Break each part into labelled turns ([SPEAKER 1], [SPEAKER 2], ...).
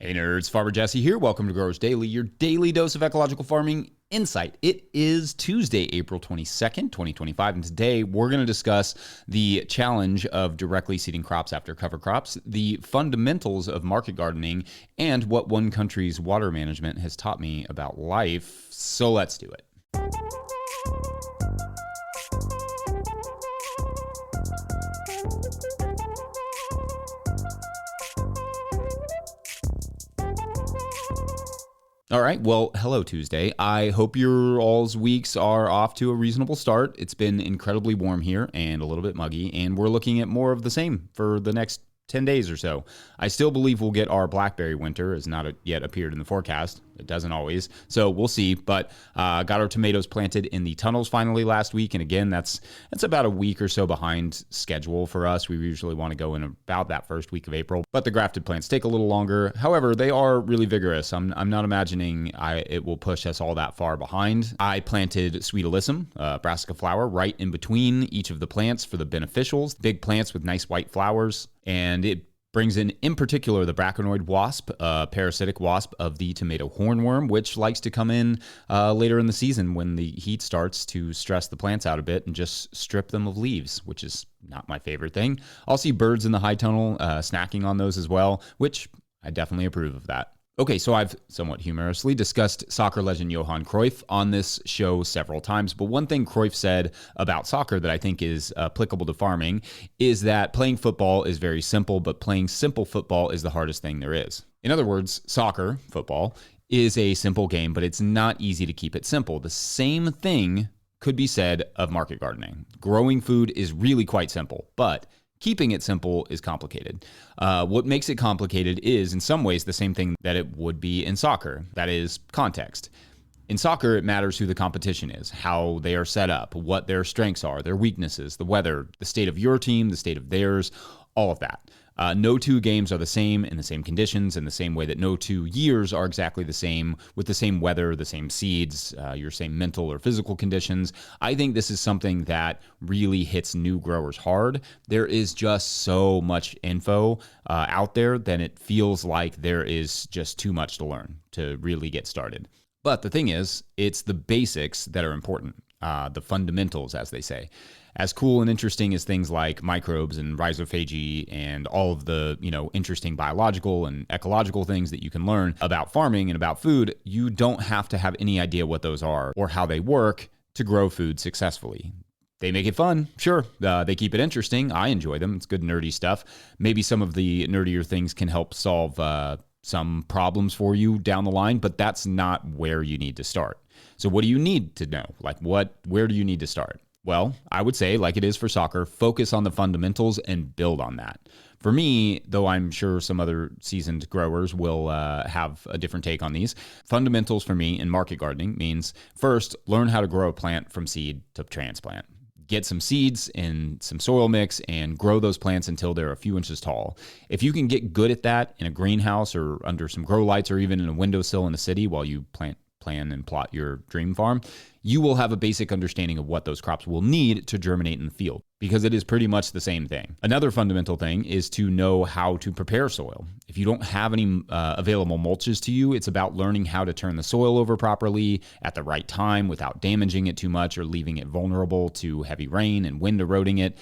[SPEAKER 1] Hey nerds, Farmer Jesse here. Welcome to Growers Daily, your daily dose of ecological farming insight. It is Tuesday, April 22nd, 2025, and today we're going to discuss the challenge of directly seeding crops after cover crops, the fundamentals of market gardening, and what one country's water management has taught me about life. So let's do it. All right, well, hello Tuesday. I hope your all's weeks are off to a reasonable start. It's been incredibly warm here and a little bit muggy, and we're looking at more of the same for the next 10 days or so. I still believe we'll get our blackberry winter. Has not yet appeared in the forecast. It doesn't always, so we'll see. But got our tomatoes planted in the tunnels finally last week, and again, that's about a week or so behind schedule for us. We usually want to go in about that first week of April, but the grafted plants take a little longer. However, they are really vigorous. I'm not imagining it will push us all that far behind. I planted Sweet Alyssum, brassica flower, right in between each of the plants for the beneficials. Big plants with nice white flowers, and it brings in particular, the braconid wasp, parasitic wasp of the tomato hornworm, which likes to come in later in the season when the heat starts to stress the plants out a bit and just strip them of leaves, which is not my favorite thing. I'll see birds in the high tunnel snacking on those as well, which I definitely approve of that. Okay, so I've somewhat humorously discussed soccer legend Johan Cruyff on this show several times, but one thing Cruyff said about soccer that I think is applicable to farming is that playing football is very simple, but playing simple football is the hardest thing there is. In other words, soccer, football, is a simple game, but it's not easy to keep it simple. The same thing could be said of market gardening. Growing food is really quite simple, but keeping it simple is complicated. What makes it complicated is, in some ways, the same thing that it would be in soccer. That is context. In soccer, it matters who the competition is, how they are set up, what their strengths are, their weaknesses, the weather, the state of your team, the state of theirs, all of that. No two games are the same in the same conditions, in the same way that no 2 years are exactly the same, with the same weather, the same seeds, your same mental or physical conditions. I think this is something that really hits new growers hard. There is just so much info out there that it feels like there is just too much to learn to really get started. But the thing is, it's the basics that are important, the fundamentals, as they say. As cool and interesting as things like microbes and rhizophagy and all of the, interesting biological and ecological things that you can learn about farming and about food, you don't have to have any idea what those are or how they work to grow food successfully. They make it fun, sure. They keep it interesting. I enjoy them. It's good nerdy stuff. Maybe some of the nerdier things can help solve some problems for you down the line, but that's not where you need to start. So what do you need to know? Where do you need to start? Well, I would say, like it is for soccer, focus on the fundamentals and build on that. For me, though I'm sure some other seasoned growers will have a different take on these, fundamentals for me in market gardening means first, learn how to grow a plant from seed to transplant. Get some seeds in some soil mix and grow those plants until they're a few inches tall. If you can get good at that in a greenhouse or under some grow lights or even in a windowsill in a city while you plan and plot your dream farm, you will have a basic understanding of what those crops will need to germinate in the field, because it is pretty much the same thing. Another fundamental thing is to know how to prepare soil. If you don't have any available mulches to you, it's about learning how to turn the soil over properly at the right time without damaging it too much or leaving it vulnerable to heavy rain and wind eroding it.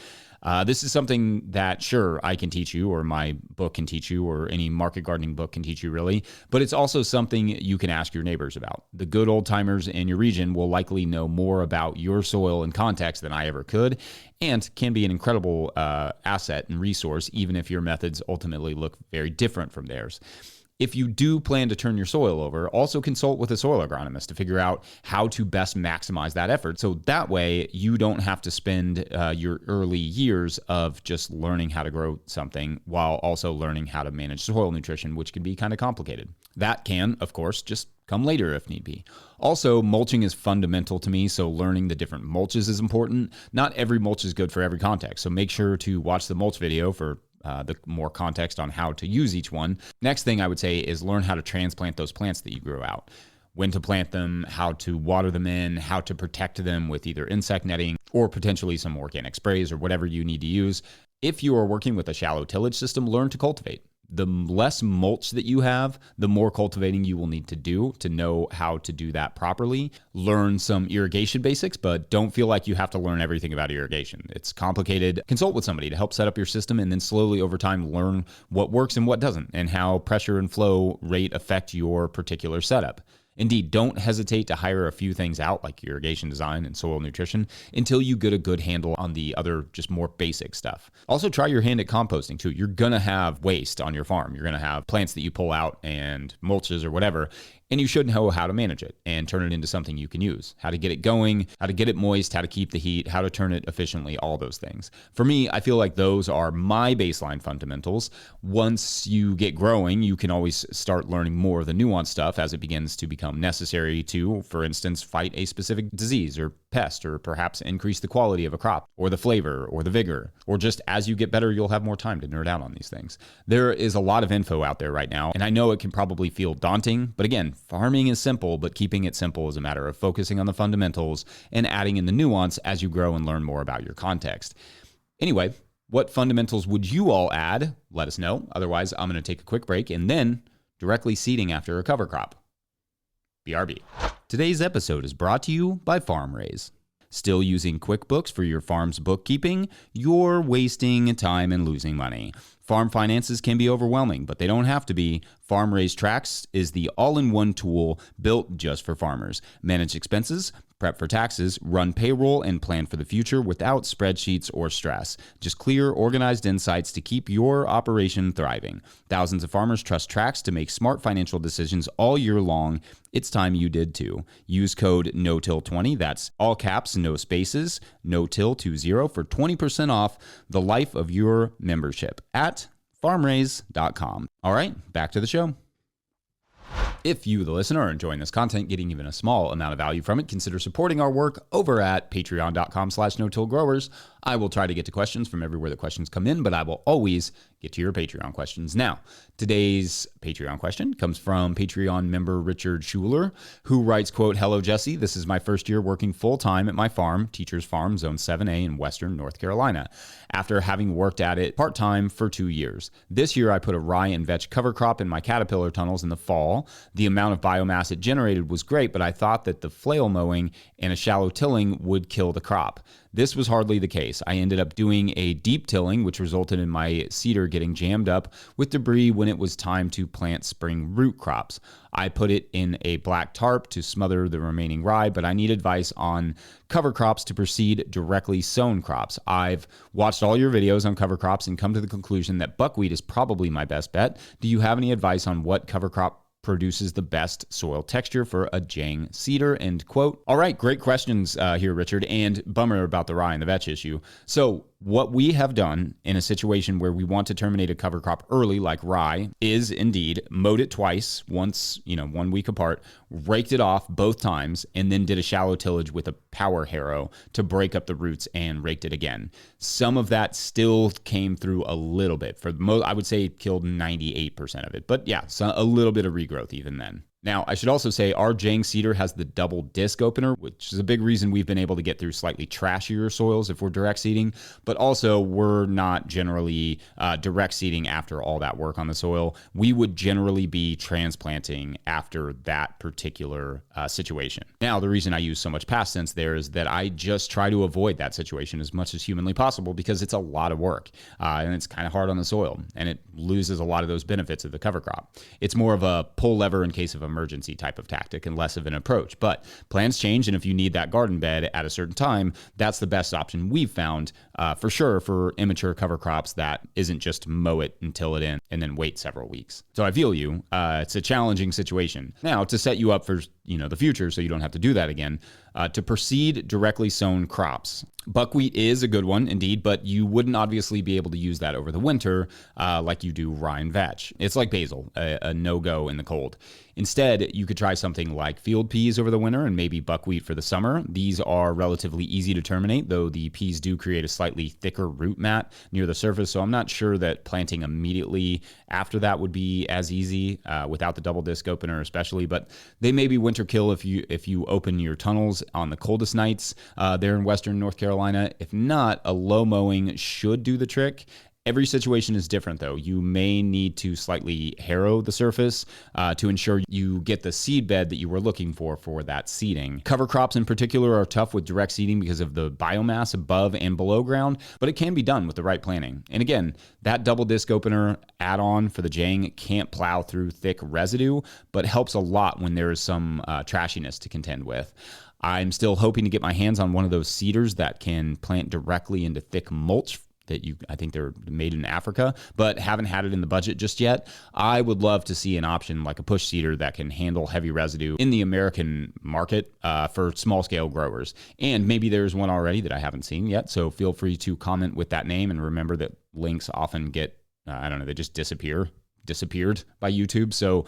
[SPEAKER 1] This is something that, sure, I can teach you, or my book can teach you, or any market gardening book can teach you, really. But it's also something you can ask your neighbors about. The good old timers in your region will likely know more about your soil and context than I ever could, and can be an incredible asset and resource, even if your methods ultimately look very different from theirs. If you do plan to turn your soil over, also consult with a soil agronomist to figure out how to best maximize that effort. So that way you don't have to spend your early years of just learning how to grow something while also learning how to manage soil nutrition, which can be kind of complicated. That can, of course, just come later if need be. Also, mulching is fundamental to me, so learning the different mulches is important. Not every mulch is good for every context, so make sure to watch the mulch video for the more context on how to use each one. Next thing I would say is learn how to transplant those plants that you grow out. When to plant them, how to water them in, how to protect them with either insect netting or potentially some organic sprays or whatever you need to use. If you are working with a shallow tillage system, learn to cultivate. The less mulch that you have, the more cultivating you will need to do to know how to do that properly. Learn some irrigation basics, but don't feel like you have to learn everything about irrigation. It's complicated. Consult with somebody to help set up your system, and then slowly over time learn what works and what doesn't, and how pressure and flow rate affect your particular setup. Indeed, don't hesitate to hire a few things out like irrigation design and soil nutrition until you get a good handle on the other just more basic stuff. Also, try your hand at composting too. You're going to have waste on your farm. You're going to have plants that you pull out and mulches or whatever, and you should know how to manage it and turn it into something you can use. How to get it going, how to get it moist, how to keep the heat, how to turn it efficiently, all those things. For me, I feel like those are my baseline fundamentals. Once you get growing, you can always start learning more of the nuanced stuff as it begins to become necessary to, for instance, fight a specific disease or pest, or perhaps increase the quality of a crop, or the flavor, or the vigor, or just as you get better, you'll have more time to nerd out on these things. There is a lot of info out there right now, and I know it can probably feel daunting, but again, farming is simple, but keeping it simple is a matter of focusing on the fundamentals and adding in the nuance as you grow and learn more about your context. Anyway, what fundamentals would you all add? Let us know. Otherwise, I'm going to take a quick break and then directly seeding after a cover crop. BRB. Today's episode is brought to you by FarmRaise. Still using QuickBooks for your farm's bookkeeping? You're wasting time and losing money. Farm finances can be overwhelming, but they don't have to be. FarmRaise Tracks is the all-in-one tool built just for farmers. Manage expenses, prep for taxes, run payroll, and plan for the future without spreadsheets or stress. Just clear, organized insights to keep your operation thriving. Thousands of farmers trust Tracks to make smart financial decisions all year long. It's time you did too. Use code NOTIL20, that's all caps, no spaces, NOTIL20 for 20% off the life of your membership at farmraise.com. All right, back to the show. If you, the listener, are enjoying this content, getting even a small amount of value from it, consider supporting our work over at patreon.com/no-till-growers. I will try to get to questions from everywhere the questions come in, but I will always get to your Patreon questions. Now, today's Patreon question comes from Patreon member Richard Schuler, who writes, quote, "Hello, Jesse. This is my first year working full-time at my farm, Teacher's Farm, Zone 7A in Western North Carolina, after having worked at it part-time for 2 years. This year, I put a rye and vetch cover crop in my caterpillar tunnels in the fall. The amount of biomass it generated was great, but I thought that the flail mowing and a shallow tilling would kill the crop. This was hardly the case. I ended up doing a deep tilling, which resulted in my cedar getting jammed up with debris when it was time to plant spring root crops. I put it in a black tarp to smother the remaining rye, but I need advice on cover crops to proceed directly sown crops. I've watched all your videos on cover crops and come to the conclusion that buckwheat is probably my best bet. Do you have any advice on what cover crop produces the best soil texture for a Jang cedar?" End quote. All right, great questions here, Richard, and bummer about the rye and the vetch issue. So what we have done in a situation where we want to terminate a cover crop early, like rye, is indeed mowed it twice, once, 1 week apart, raked it off both times, and then did a shallow tillage with a power harrow to break up the roots and raked it again. Some of that still came through a little bit. For most, I would say it killed 98% of it. But yeah, so a little bit of regrowth even then. Now, I should also say our Jang cedar has the double disc opener, which is a big reason we've been able to get through slightly trashier soils if we're direct seeding, but also we're not generally direct seeding after all that work on the soil. We would generally be transplanting after that particular situation. Now, the reason I use so much past tense there is that I just try to avoid that situation as much as humanly possible because it's a lot of work and it's kind of hard on the soil and it loses a lot of those benefits of the cover crop. It's more of a pull lever in case of emergency type of tactic and less of an approach. But plans change, and if you need that garden bed at a certain time, that's the best option we've found for sure for immature cover crops that isn't just mow it and till it in and then wait several weeks. So I feel you. It's a challenging situation. Now, to set you up for the future so you don't have to do that again, to proceed directly sown crops. Buckwheat is a good one indeed, but you wouldn't obviously be able to use that over the winter like you do rye and vetch. It's like basil, a no-go in the cold. Instead, you could try something like field peas over the winter and maybe buckwheat for the summer. These are relatively easy to terminate, though the peas do create a slightly thicker root mat near the surface, so I'm not sure that planting immediately after that would be as easy without the double disc opener especially, but they may be winter kill if you open your tunnels on the coldest nights there in Western North Carolina. If not, a low mowing should do the trick. Every situation is different, though. You may need to slightly harrow the surface to ensure you get the seed bed that you were looking for that seeding. Cover crops in particular are tough with direct seeding because of the biomass above and below ground, but it can be done with the right planning. And again, that double disc opener add-on for the Jang can't plow through thick residue, but helps a lot when there is some trashiness to contend with. I'm still hoping to get my hands on one of those seeders that can plant directly into thick mulch that I think they're made in Africa, but haven't had it in the budget just yet. I would love to see an option like a push seeder that can handle heavy residue in the American market for small scale growers. And maybe there's one already that I haven't seen yet. So feel free to comment with that name, and remember that links often get, they just disappeared by YouTube. So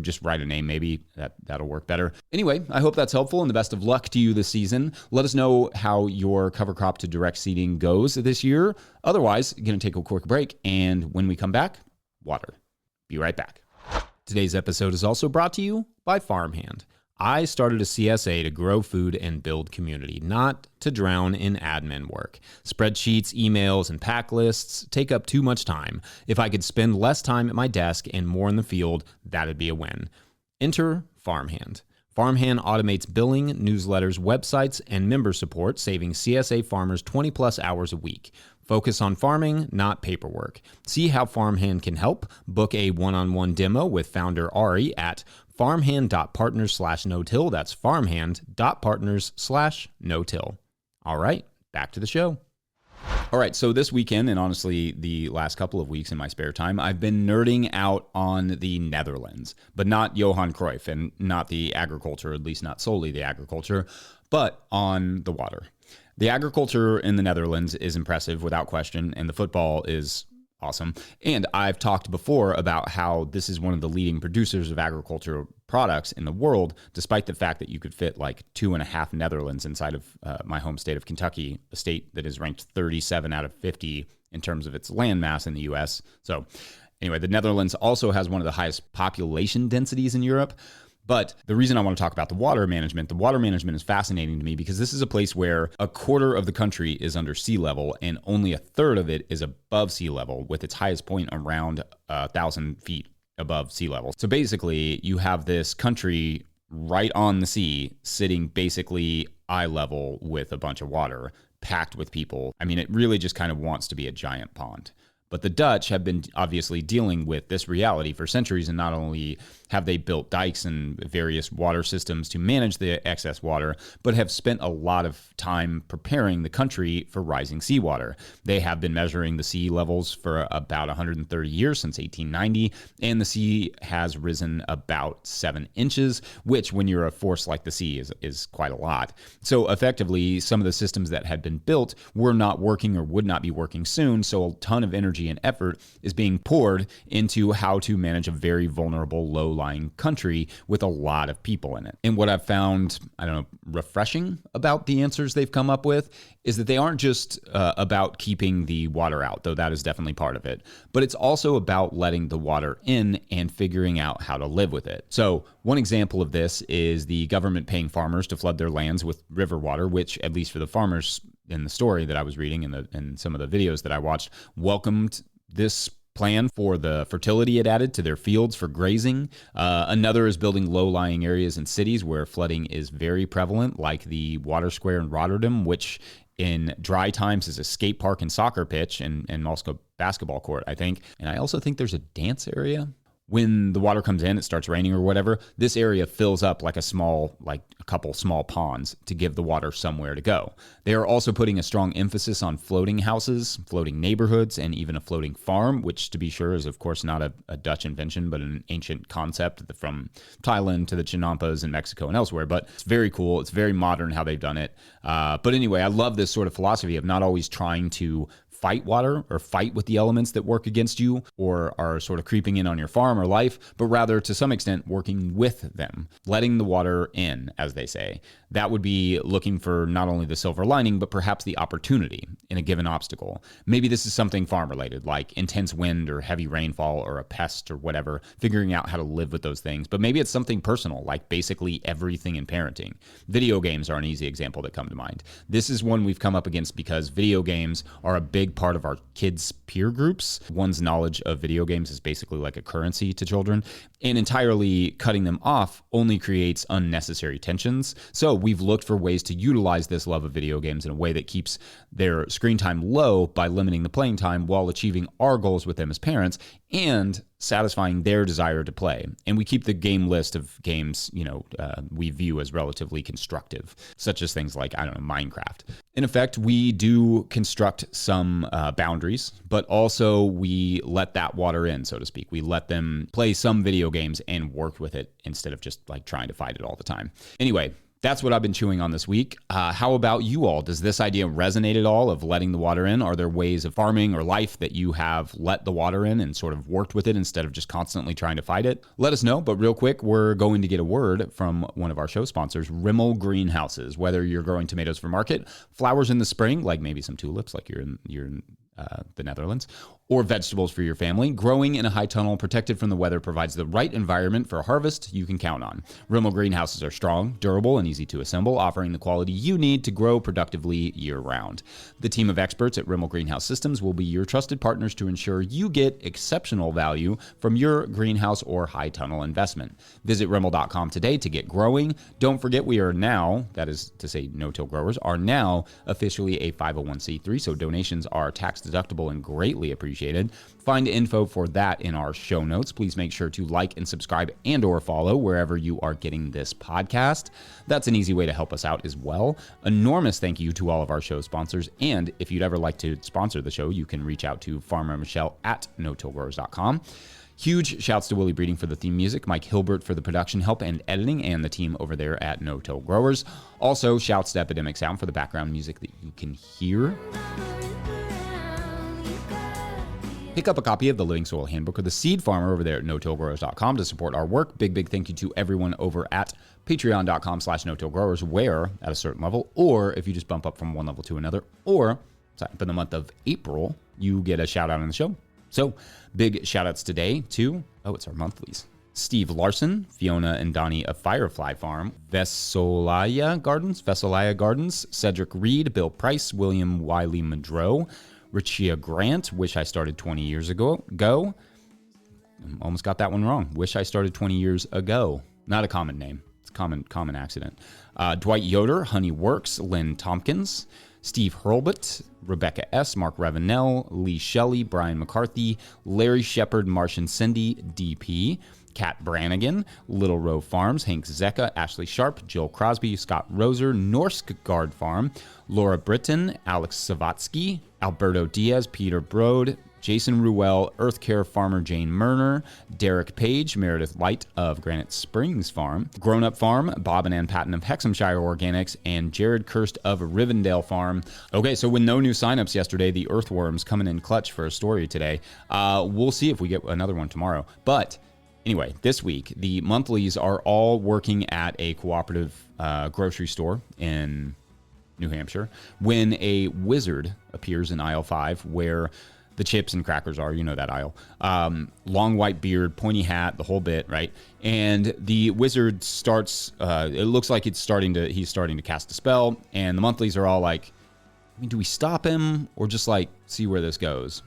[SPEAKER 1] just write a name. Maybe that'll work better. Anyway, I hope that's helpful, and the best of luck to you this season. Let us know how your cover crop to direct seeding goes this year. Otherwise, going to take a quick break. And when we come back, water. Be right back. Today's episode is also brought to you by Farmhand. I started a CSA to grow food and build community, not to drown in admin work. Spreadsheets, emails, and pack lists take up too much time. If I could spend less time at my desk and more in the field, that'd be a win. Enter Farmhand. Farmhand automates billing, newsletters, websites, and member support, saving CSA farmers 20 plus hours a week. Focus on farming, not paperwork. See how Farmhand can help. Book a one-on-one demo with founder Ari at farmhand.partners/no-till. That's farmhand.partners/no-till. All right, back to the show. All right, so this weekend, and honestly the last couple of weeks in my spare time, I've been nerding out on the Netherlands, but not Johan Cruyff and not the agriculture, at least not solely the agriculture, but on the water. The agriculture in the Netherlands is impressive without question, and the football is awesome. And I've talked before about how this is one of the leading producers of agricultural products in the world, despite the fact that you could fit like 2.5 Netherlands inside of my home state of Kentucky, a state that is ranked 37 out of 50 in terms of its land mass in the U.S. So anyway, the Netherlands also has one of the highest population densities in Europe. But the reason I want to talk about the water management is fascinating to me because this is a place where a quarter of the country is under sea level and only a third of it is above sea level, with its highest point around 1,000 feet above sea level. So basically, you have this country right on the sea sitting basically eye level with a bunch of water packed with people. I mean, it really just kind of wants to be a giant pond. But the Dutch have been obviously dealing with this reality for centuries, and not only have they built dikes and various water systems to manage the excess water, but have spent a lot of time preparing the country for rising seawater. They have been measuring the sea levels for about 130 years, since 1890, and the sea has risen about 7 inches, which when you're a force like the sea is quite a lot. So effectively, some of the systems that had been built were not working or would not be working soon, so a ton of energy and effort is being poured into how to manage a very vulnerable, low-lying country with a lot of people in it. And what I've found, refreshing about the answers they've come up with is that they aren't just about keeping the water out, though that is definitely part of it, but it's also about letting the water in and figuring out how to live with it. So one example of this is the government paying farmers to flood their lands with river water, which, at least for the farmers in the story that I was reading and some of the videos that I watched, welcomed this plan for the fertility it added to their fields for grazing. Another is building low-lying areas in cities where flooding is very prevalent, like the Water Square in Rotterdam, which in dry times is a skate park and soccer pitch and also a basketball court, I think. And I also think there's a dance area. When the water comes in, it starts raining or whatever, this area fills up like a couple small ponds to give the water somewhere to go. They are also putting a strong emphasis on floating houses, floating neighborhoods, and even a floating farm, which, to be sure, is of course not a Dutch invention, but an ancient concept from Thailand to the Chinampas in Mexico and elsewhere. But it's very cool. It's very modern how they've done it. But anyway, I love this sort of philosophy of not always trying to fight water or fight with the elements that work against you or are sort of creeping in on your farm or life, but rather to some extent working with them, letting the water in, as they say. That would be looking for not only the silver lining, but perhaps the opportunity in a given obstacle. Maybe this is something farm related, like intense wind or heavy rainfall or a pest or whatever, figuring out how to live with those things. But maybe it's something personal, like basically everything in parenting. Video games are an easy example that come to mind. This is one we've come up against because video games are a big big part of our kids' peer groups. One's knowledge of video games is basically like a currency to children, and entirely cutting them off only creates unnecessary tensions. So we've looked for ways to utilize this love of video games in a way that keeps their screen time low by limiting the playing time while achieving our goals with them as parents and satisfying their desire to play. And we keep the game list of games, we view as relatively constructive, such as things like, Minecraft. In effect, we do construct some boundaries, but also we let that water in, so to speak. We let them play some video games and work with it instead of just like trying to fight it all the time. Anyway, that's what I've been chewing on this week. How about you all? Does this idea resonate at all of letting the water in? Are there ways of farming or life that you have let the water in and sort of worked with it instead of just constantly trying to fight it? Let us know. But real quick, we're going to get a word from one of our show sponsors, Rimmel Greenhouses. Whether you're growing tomatoes for market, flowers in the spring, like maybe some tulips, like you're in the Netherlands, or vegetables for your family, growing in a high tunnel protected from the weather provides the right environment for a harvest you can count on. Rimmel greenhouses are strong, durable, and easy to assemble, offering the quality you need to grow productively year-round. The team of experts at Rimmel Greenhouse Systems will be your trusted partners to ensure you get exceptional value from your greenhouse or high tunnel investment. Visit Rimmel.com today to get growing. Don't forget we are now, that is to say no-till growers, are now officially a 501c3, so donations are tax deductible and greatly appreciated. Find info for that in our show notes. Please make sure to like and subscribe and or follow wherever you are getting this podcast. That's an easy way to help us out as well. Enormous thank you to all of our show sponsors. And if you'd ever like to sponsor the show, you can reach out to Farmer Michelle at no-tillgrowers.com. Huge shouts to Willie Breeding for the theme music, Mike Hilbert for the production help and editing, and the team over there at No Till Growers. Also, shouts to Epidemic Sound for the background music that you can hear. Pick up a copy of the Living Soil Handbook or the Seed Farmer over there at no-tillgrowers.com to support our work. Big thank you to everyone over at patreon.com/no-tillgrowers, where at a certain level, or if you just bump up from one level to another, or in the month of April, you get a shout out on the show. So big shout outs today to, it's our monthlies. Steve Larson, Fiona and Donnie of Firefly Farm, Vesolaya Gardens, Cedric Reed, Bill Price, William Wiley Madro, Richia Grant, Wish I Started 20 Years Ago. Almost got that one wrong. Wish I Started 20 Years Ago. Not a common name. It's a common accident. Dwight Yoder, Honey Works, Lynn Tompkins, Steve Hurlbut, Rebecca S., Mark Ravenel, Lee Shelley, Brian McCarthy, Larry Shepard, Martian Cindy, DP, Kat Brannigan, Little Row Farms, Hank Zecca, Ashley Sharp, Jill Crosby, Scott Roser, Norsk Guard Farm, Laura Britton, Alex Savatsky, Alberto Diaz, Peter Brode, Jason Ruel, Earth Care Farmer Jane Murner, Derek Page, Meredith Light of Granite Springs Farm, Grown Up Farm, Bob and Ann Patton of Hexhamshire Organics, and Jared Kirst of Rivendell Farm. Okay, so with no new signups yesterday, the Earthworms coming in clutch for a story today. We'll see if we get another one tomorrow. But anyway, this week, the monthlies are all working at a cooperative grocery store in New Hampshire when a wizard appears in aisle 5 where the chips and crackers are, that aisle. Long white beard, pointy hat, the whole bit, right? And the wizard starts, it looks like he's starting to cast a spell, and the monthlies are all like, do we stop him or just see where this goes?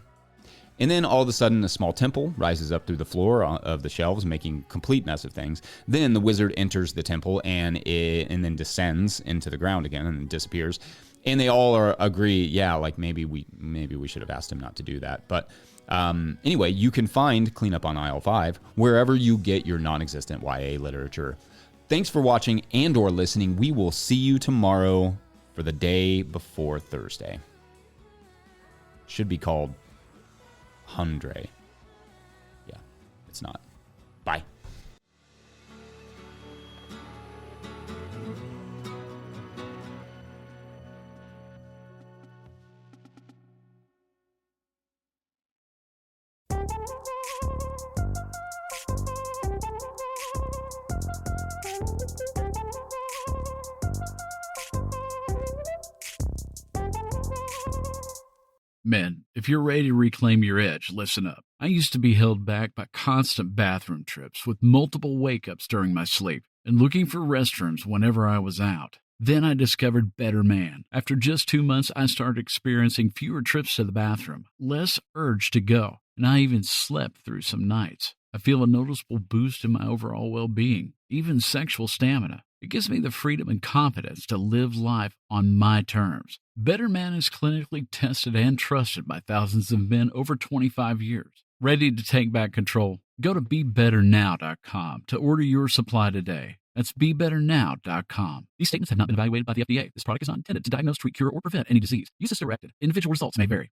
[SPEAKER 1] And then all of a sudden, a small temple rises up through the floor of the shelves, making a complete mess of things. Then the wizard enters the temple and then descends into the ground again and disappears. And they all agree, maybe we should have asked him not to do that. But anyway, you can find Cleanup on Aisle 5 wherever you get your non-existent YA literature. Thanks for watching and or listening. We will see you tomorrow for the day before Thursday. Should be called Hundre. Yeah, it's not. Bye.
[SPEAKER 2] Men, if you're ready to reclaim your edge, listen up. I used to be held back by constant bathroom trips with multiple wake-ups during my sleep and looking for restrooms whenever I was out. Then I discovered Better Man. After just 2 months, I started experiencing fewer trips to the bathroom, less urge to go, and I even slept through some nights. I feel a noticeable boost in my overall well-being, even sexual stamina. It gives me the freedom and confidence to live life on my terms. Better Man is clinically tested and trusted by thousands of men over 25 years. Ready to take back control? Go to BeBetterNow.com to order your supply today. That's BeBetterNow.com. These statements have not been evaluated by the FDA. This product is not intended to diagnose, treat, cure, or prevent any disease. Use as directed. Individual results may vary.